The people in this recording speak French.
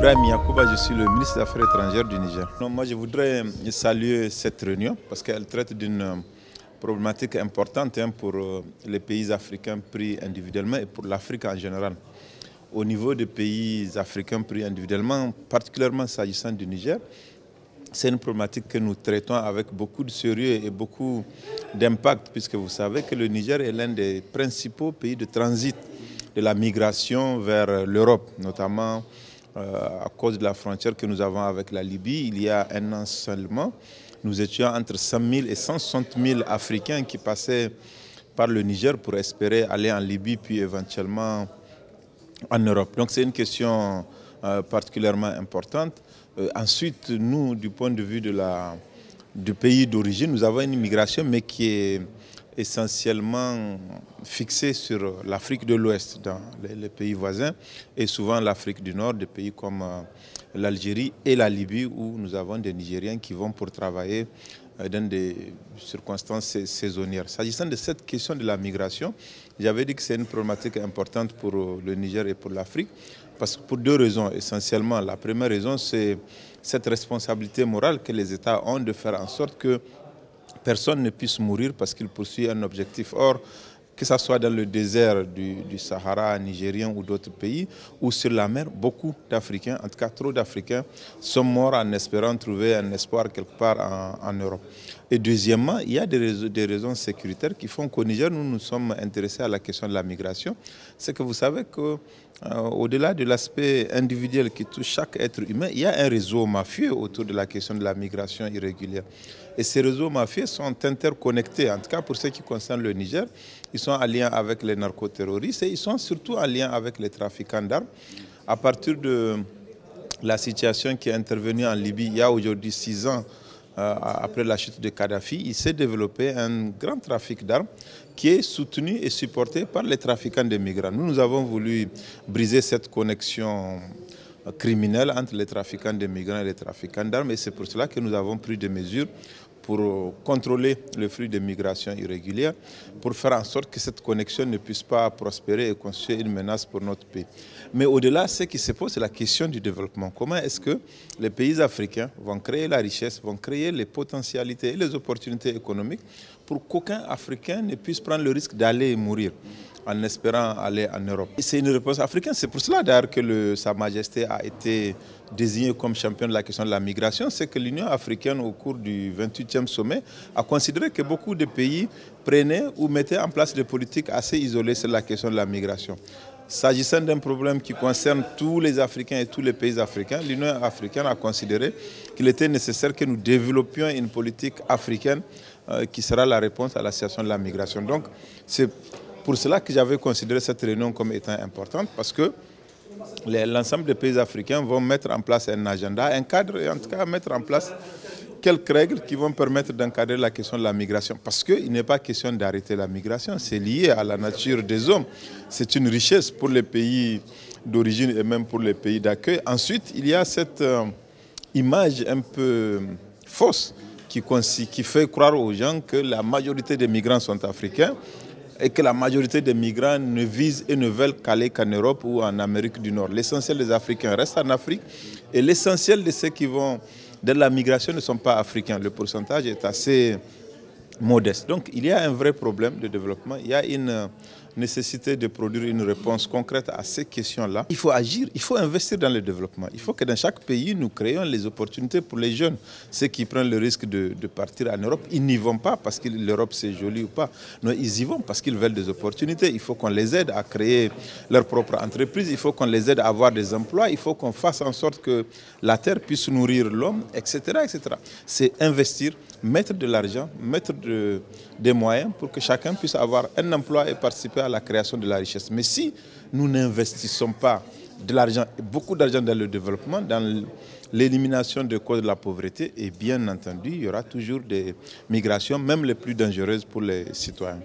Ibrahim Yacouba, je suis le ministre des Affaires étrangères du Niger. Moi, je voudrais saluer cette réunion parce qu'elle traite d'une problématique importante pour les pays africains pris individuellement et pour l'Afrique en général. Au niveau des pays africains pris individuellement, particulièrement s'agissant du Niger, c'est une problématique que nous traitons avec beaucoup de sérieux et beaucoup d'impact, puisque vous savez que le Niger est l'un des principaux pays de transit de la migration vers l'Europe, notamment à cause de la frontière que nous avons avec la Libye. Il y a un an seulement, nous étions entre 100 000 et 160 000 Africains qui passaient par le Niger pour espérer aller en Libye, puis éventuellement en Europe. Donc c'est une question particulièrement importante. Ensuite, nous, du point de vue du pays d'origine, nous avons une immigration, mais qui est essentiellement fixée sur l'Afrique de l'Ouest, dans les pays voisins, et souvent l'Afrique du Nord, des pays comme l'Algérie et la Libye, où nous avons des Nigériens qui vont pour travailler dans des circonstances saisonnières. S'agissant de cette question de la migration, j'avais dit que c'est une problématique importante pour le Niger et pour l'Afrique, parce que pour deux raisons essentiellement. La première raison, c'est cette responsabilité morale que les États ont de faire en sorte que personne ne puisse mourir parce qu'il poursuit un objectif. Or, que ce soit dans le désert du Sahara nigérien ou d'autres pays, ou sur la mer, beaucoup d'Africains, en tout cas trop d'Africains, sont morts en espérant trouver un espoir quelque part en Europe. Et deuxièmement, il y a des raisons sécuritaires qui font qu'au Niger, nous nous sommes intéressés à la question de la migration. C'est que vous savez qu'au-delà de l'aspect individuel qui touche chaque être humain, il y a un réseau mafieux autour de la question de la migration irrégulière. Et ces réseaux mafieux sont interconnectés, en tout cas pour ce qui concerne le Niger. Ils sont en lien avec les narcoterroristes et ils sont surtout en lien avec les trafiquants d'armes. À partir de la situation qui est intervenue en Libye il y a aujourd'hui 6 ans, après la chute de Kadhafi, il s'est développé un grand trafic d'armes qui est soutenu et supporté par les trafiquants de migrants. Nous avons voulu briser cette connexion criminelle entre les trafiquants de migrants et les trafiquants d'armes, et c'est pour cela que nous avons pris des mesures pour contrôler le flux de migration irrégulière, pour faire en sorte que cette connexion ne puisse pas prospérer et constituer une menace pour notre pays. Mais au-delà, ce qui se pose, c'est la question du développement. Comment est-ce que les pays africains vont créer la richesse, vont créer les potentialités et les opportunités économiques pour qu'aucun Africain ne puisse prendre le risque d'aller mourir en espérant aller en Europe. C'est une réponse africaine. C'est pour cela d'ailleurs que Sa Majesté a été désigné comme champion de la question de la migration. C'est que l'Union africaine, au cours du 28e sommet, a considéré que beaucoup de pays prenaient ou mettaient en place des politiques assez isolées sur la question de la migration. S'agissant d'un problème qui concerne tous les Africains et tous les pays africains, l'Union africaine a considéré qu'il était nécessaire que nous développions une politique africaine qui sera la réponse à la situation de la migration. Donc, c'est pour cela que j'avais considéré cette réunion comme étant importante, parce que l'ensemble des pays africains vont mettre en place un agenda, un cadre, et en tout cas mettre en place quelques règles qui vont permettre d'encadrer la question de la migration. Parce qu'il n'est pas question d'arrêter la migration, c'est lié à la nature des hommes. C'est une richesse pour les pays d'origine et même pour les pays d'accueil. Ensuite, il y a cette image un peu fausse qui fait croire aux gens que la majorité des migrants sont africains, et que la majorité des migrants ne visent et ne veulent qu'aller qu'en Europe ou en Amérique du Nord. L'essentiel des Africains reste en Afrique et l'essentiel de ceux qui vont dans la migration ne sont pas africains. Le pourcentage est assez modeste. Donc il y a un vrai problème de développement. Il y a une nécessité de produire une réponse concrète à ces questions-là. Il faut agir, il faut investir dans le développement. Il faut que dans chaque pays, nous créions les opportunités pour les jeunes. Ceux qui prennent le risque de partir en Europe, ils n'y vont pas parce que l'Europe c'est joli ou pas. Non, ils y vont parce qu'ils veulent des opportunités. Il faut qu'on les aide à créer leur propre entreprise. Il faut qu'on les aide à avoir des emplois. Il faut qu'on fasse en sorte que la terre puisse nourrir l'homme, etc., etc. C'est investir, mettre de l'argent, mettre des moyens pour que chacun puisse avoir un emploi et participer à la création de la richesse. Mais si nous n'investissons pas de l'argent, beaucoup d'argent dans le développement, dans l'élimination des causes de la pauvreté, et bien entendu, il y aura toujours des migrations, même les plus dangereuses pour les citoyens.